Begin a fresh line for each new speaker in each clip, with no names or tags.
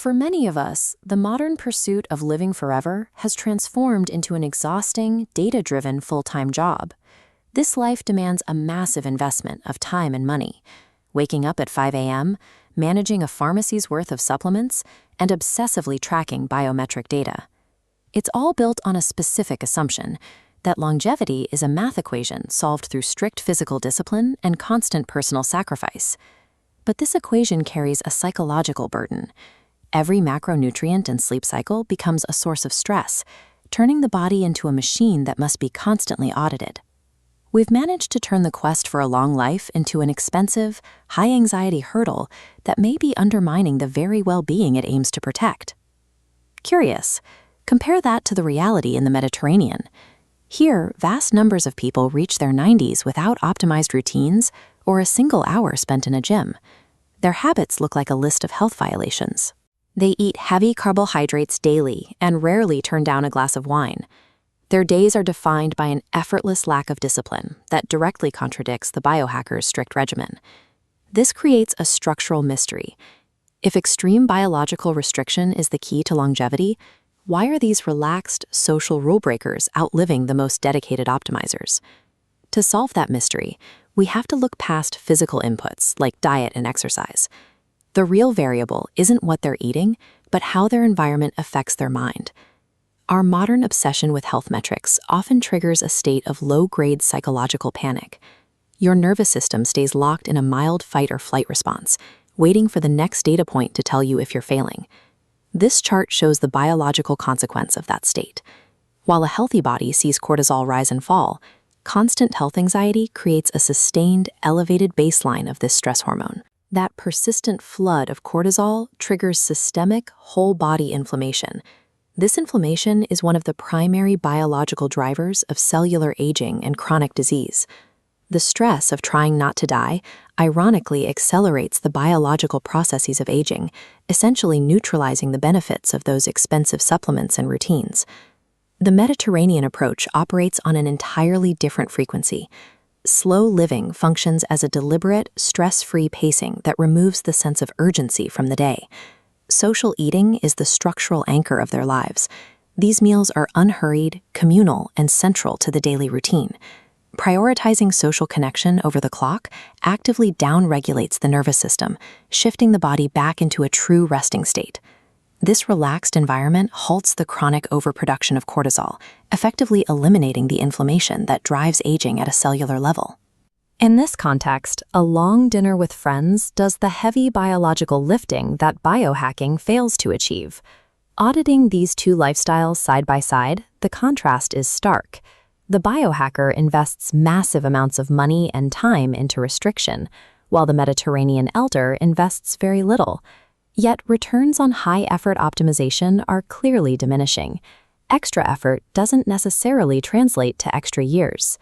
For many of us, the modern pursuit of living forever has transformed into an exhausting, data-driven full-time job. This life demands a massive investment of time and money. Waking up at 5 a.m., managing a pharmacy's worth of supplements, and obsessively tracking biometric data. It's all built on a specific assumption that longevity is a math equation solved through strict physical discipline and constant personal sacrifice. But this equation carries a psychological burden. Every macronutrient and sleep cycle becomes a source of stress, turning the body into a machine that must be constantly audited. We've managed to turn the quest for a long life into an expensive, high-anxiety hurdle that may be undermining the very well-being it aims to protect. Curious, compare that to the reality in the Mediterranean. Here, vast numbers of people reach their 90s without optimized routines or a single hour spent in a gym. Their habits look like a list of health violations. They eat heavy carbohydrates daily and rarely turn down a glass of wine. Their days are defined by an effortless lack of discipline that directly contradicts the biohacker's strict regimen. This creates a structural mystery. If extreme biological restriction is the key to longevity, why are these relaxed social rule breakers outliving the most dedicated optimizers? To solve that mystery, we have to look past physical inputs like diet and exercise. The real variable isn't what they're eating, but how their environment affects their mind. Our modern obsession with health metrics often triggers a state of low-grade psychological panic. Your nervous system stays locked in a mild fight-or-flight response, waiting for the next data point to tell you if you're failing. This chart shows the biological consequence of that state. While a healthy body sees cortisol rise and fall, constant health anxiety creates a sustained, elevated baseline of this stress hormone. That persistent flood of cortisol triggers systemic, whole-body inflammation. This inflammation is one of the primary biological drivers of cellular aging and chronic disease. The stress of trying not to die ironically accelerates the biological processes of aging, essentially neutralizing the benefits of those expensive supplements and routines. The Mediterranean approach operates on an entirely different frequency. Slow living functions as a deliberate, stress-free pacing that removes the sense of urgency from the day. Social eating is the structural anchor of their lives. These meals are unhurried, communal, and central to the daily routine. Prioritizing social connection over the clock actively downregulates the nervous system, shifting the body back into a true resting state. This relaxed environment halts the chronic overproduction of cortisol, effectively eliminating the inflammation that drives aging at a cellular level. In this context, a long dinner with friends does the heavy biological lifting that biohacking fails to achieve. Auditing these two lifestyles side by side, the contrast is stark. The biohacker invests massive amounts of money and time into restriction, while the Mediterranean elder invests very little. Yet returns on high-effort optimization are clearly diminishing. Extra effort doesn't necessarily translate to extra years.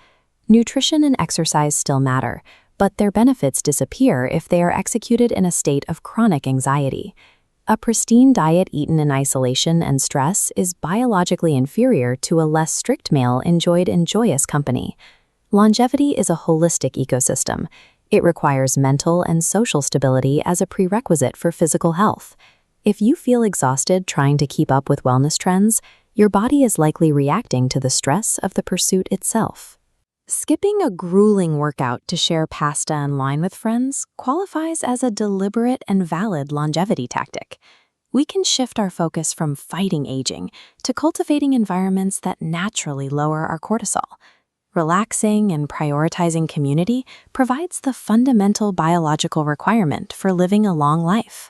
Nutrition and exercise still matter, but their benefits disappear if they are executed in a state of chronic anxiety. A pristine diet eaten in isolation and stress is biologically inferior to a less strict meal enjoyed in joyous company. Longevity is a holistic ecosystem. It requires mental and social stability as a prerequisite for physical health. If you feel exhausted trying to keep up with wellness trends, your body is likely reacting to the stress of the pursuit itself. Skipping a grueling workout to share pasta and wine with friends qualifies as a deliberate and valid longevity tactic. We can shift our focus from fighting aging to cultivating environments that naturally lower our cortisol. Relaxing and prioritizing community provides the fundamental biological requirement for living a long life.